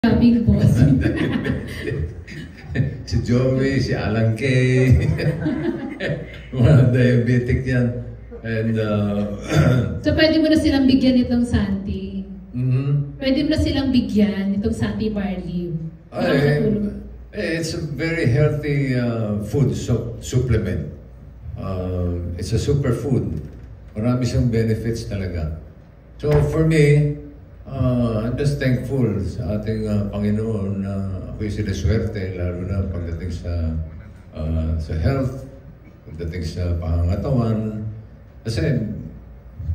Big boss. Si Joey, si Alan Kay, mga diabetic yan. And, So pwede mo na silang bigyan itong Santi? Pwede mo na silang bigyan itong Santi Barley? It's a very healthy food supplement. It's a superfood. Marami siyang benefits talaga. So for me, I'm just thankful sa ating Panginoon na ako'y sinaswerte, lalo na pagdating sa health, pagdating sa pangangatawan. Kasi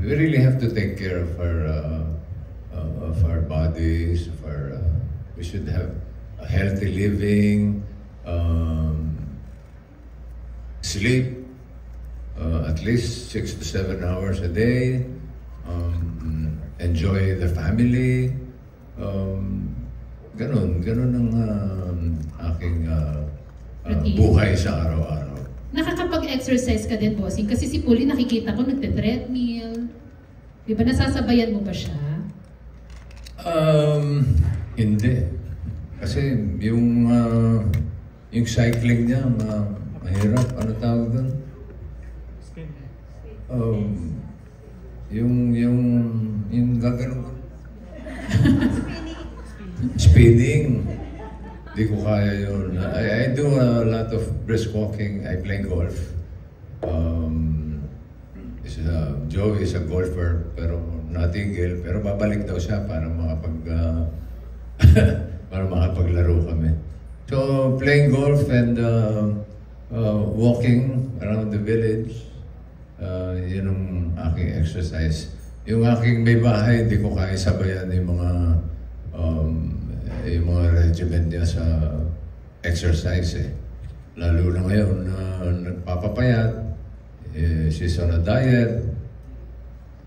we really have to take care of our bodies, we should have a healthy living, sleep, at least 6 to 7 hours a day, enjoy the family, ganun ang aking buhay sa araw-araw. Nakakapag-exercise ka din, bossing? Kasi si Puli nakikita ko nagte-treadmill. Di ba nasasabayan mo ba siya? Hindi. Kasi yung cycling niya, mahirap. Ano tawag doon? Yung gagano. Spinning. Hindi ko kaya yun. I do a lot of brisk walking. I play golf. Joey is a golfer, pero natigil. Pero babalik daw siya para makapaglaro kami. So, playing golf and walking around the village, yun ang aking exercise. Yung aking may bahay, hindi ko kaya sabayan yung mga regimen niya sa exercise eh. Lalo na ngayon na nagpapapayat, she's on a diet.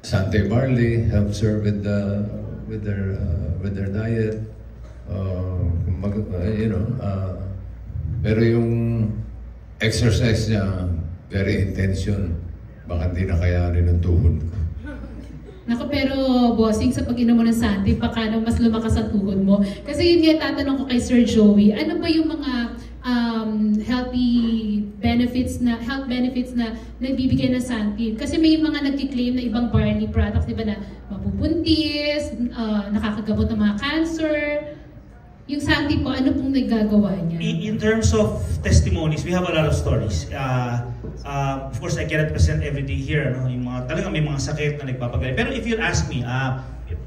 Santi Barley helps her with their diet. Pero yung exercise niya, very intense yun. Baka hindi na kayanin ng tuhod ko. Naku, pero bossing, sa pag-inom mo ng Santi, baka nang mas lumakas ang tuhod mo. Kasi yun nga tatanong ko kay Sir Joey, ano ba yung mga health benefits na nagbibigay ng Santi? Kasi may mga nagki-claim na ibang barley products, di ba, na mapubuntis, nakakagamot ng mga cancer. Yung Santi po, ano pong nagagawa niya? In terms of testimonies, we have a lot of stories. Of course, I cannot present everything here. No? Yung talagang may mga sakit na nagpapagaling. Pero if you'll ask me,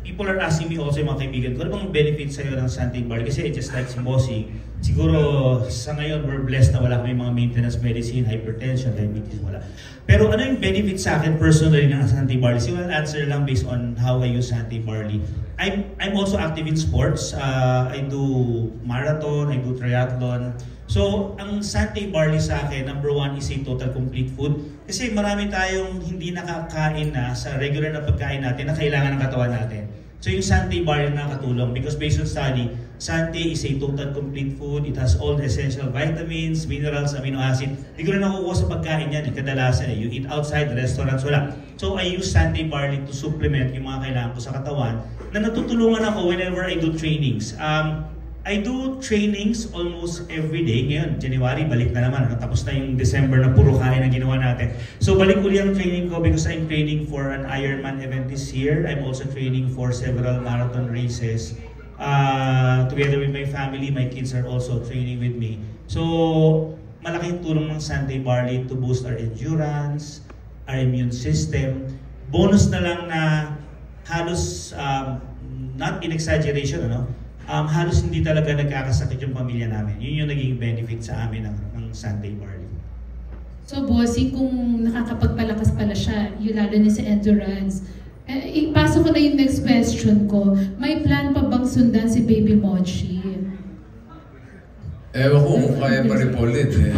people are asking me also, yung mga kaibigan ko, ano bang benefits sa'yo ng Santi Barley? Kasi just like si Bossy, siguro sa ngayon we're blessed na wala kami mga maintenance medicine, hypertension, diabetes, wala. Pero ano yung benefits sa akin personally ng Santi Barley? So I'll answer lang based on how I use Santi Barley. I'm also active in sports. I do marathon, I do triathlon. So, ang Santi Barley sa akin, number one is a total complete food. Kasi marami tayong hindi nakakain na sa regular na pagkain natin na kailangan ng katawan natin. So, yung Santi Barley nakatulong because based on study, Santi is a total complete food. It has all the essential vitamins, minerals, amino acid. Hindi ko na nakukuha sa pagkain yan. Kadalasan you eat outside, the restaurants, wala. So, I use Santi Barley to supplement yung mga kailangan ko sa katawan na natutulungan ako whenever I do trainings. I do trainings almost every day. Ngayon, January, balik na naman. Tapos na yung December na puro kain na ginawa natin. So, balik uli ang training ko because I'm training for an Ironman event this year. I'm also training for several marathon races. Together with my family, my kids are also training with me. So, malaking tulong ng Santi Barley to boost our endurance, our immune system. Bonus na lang na halos, not in exaggeration, halos hindi talaga nagkakasakit yung pamilya namin. Yun yung naging benefit sa amin ng Santi Barley. So, bossy, kung nakakapagpalakas pala siya, yung lalo na sa endurance, ipasok ko na yung next question ko. May plan pa bang sundan si Baby Mochi? Ewan ko kung kaya pa rin ulit eh.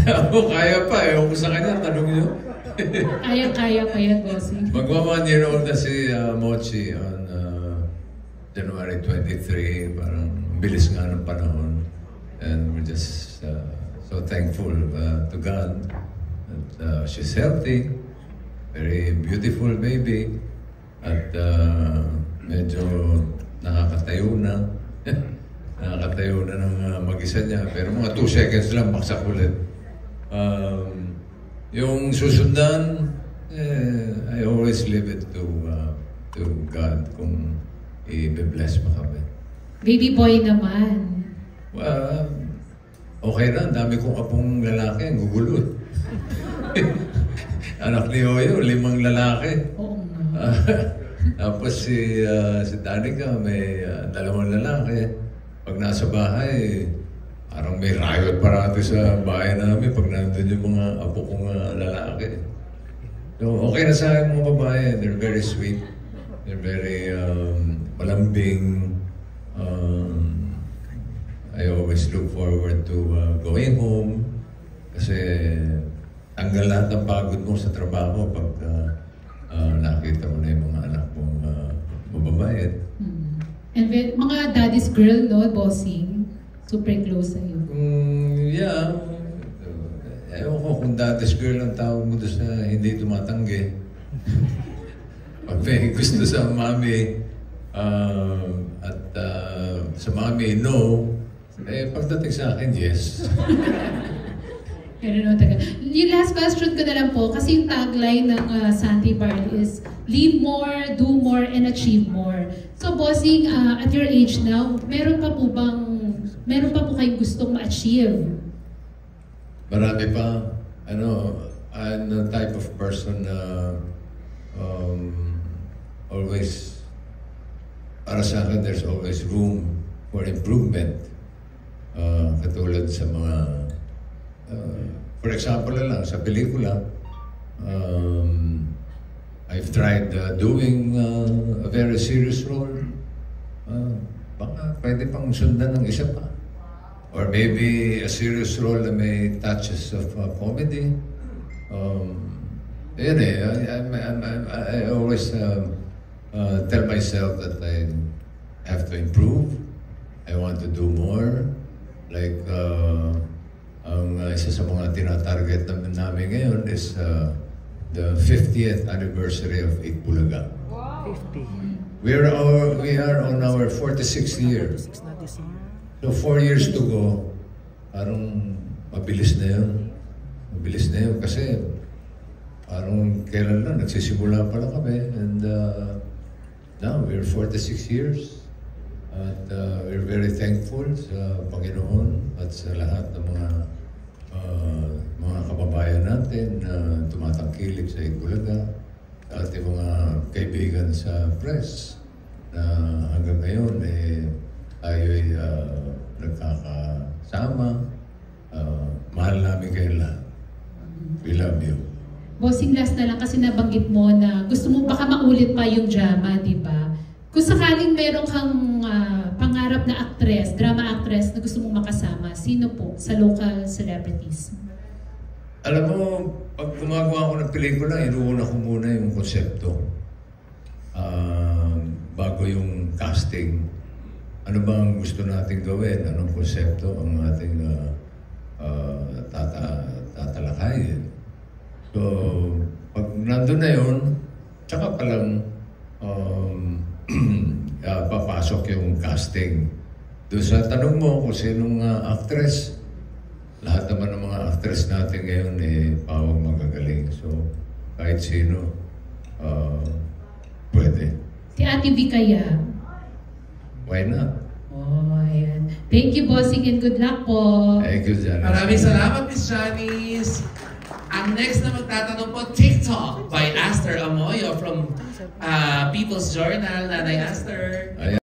Ako kaya pa eh. Kung sa kanya, tanong nyo. Kaya pa yan, bossing. Magwa 1 year old na si Mochi on January 23. Parang bilis nga ng panahon. And we're just so thankful to God that she's healthy, very beautiful baby. At medyo nakakatayo na. Nakakatayo na ng mag-isa niya. Pero mga 2 seconds lang, baksak ulit. Yung susundan, I always leave it to God kung i-bless mo kami. Baby boy naman. Well, okay na. Dami kong apong lalaki. Gugulot. Anak ni Oyo, 5 lalaki. Oo nga. Tapos si Danica, may 2 lalaki. Pag nasa bahay, parang may riot parati sa bahay namin pag nandun yung mga apo kong lalaki. So, okay na sa akin mga babae. They're very sweet. They're very malambing. I always look forward to going home kasi tanggal lahat ng pagod mo sa trabaho pag nakita mo na yung mga anak mong mababayad. And then, mga daddy's girl, no, bossing? Super close sa'yo. Yeah. Ewan ko kung daddy's girl ang tawag mo doon sa hindi tumatanggi. Pag may gusto sa mami at sa mami, no. Pagdating sa akin, yes. Pero no, taga. Yung last question ko na lang po, kasi yung tagline ng Santi Bar is, live more, do more, and achieve more. So, bossing, at your age now, meron pa po kayong gustong ma-achieve? Marami pa. I'm the type of person na always, para sa akin, there's always room for improvement. Katulad sa mga, for example lang, sa pelikula, I've tried doing a very serious role. Baka pwede pang sundan ng isa pa. Or maybe a serious role na may touches of comedy. Yun I always tell myself that I have to improve. I want to do more. Like, ang isa sa mga tinatarget namin ngayon is the 50th anniversary of Ikbulaga. Wow. 50. We are on our 46th year. So 4 years to go. Parang mabilis na yun. Mabilis na yun kasi parang kailan lang, nagsisimula pa lang kami. And now we're 46 years. At we're very thankful sa Panginoon at sa lahat ng mga kababayan natin na tumatangkilik sa Ikbulaga, at yung mga kaibigan sa press na hanggang ngayon tayo ay nagkakasama. Mahal namin kayo lahat. We love you. Bossing, last na lang kasi nabanggit mo na gusto mo baka maulit pa yung drama, di ba? Kung sakaling meron kang pangarap na actress, drama actress na gusto mong makasama, sino po sa local celebrities? Alam mo, pag gumagawa ko ng pelikula, inuuna ko muna yung konsepto. Bago yung casting. Ano ba ang gusto natin gawin? Anong konsepto ang ating tatalakayin? So, pag nandun na yun, tsaka palang papasok yung casting. Doon sa tanong mo kung sinong actress, lahat naman ng mga actress natin ngayon pawang magagaling. So, kahit sino, pwede. Si Ate V kaya? Why not? Oh, ayan. Thank you, bossing, and good luck po. Thank you, Janice. Maraming salamat, Miss Janice. Ang next na magtatanong po, TikTok by Aster Amoyo from People's Journal. Nanay Aster.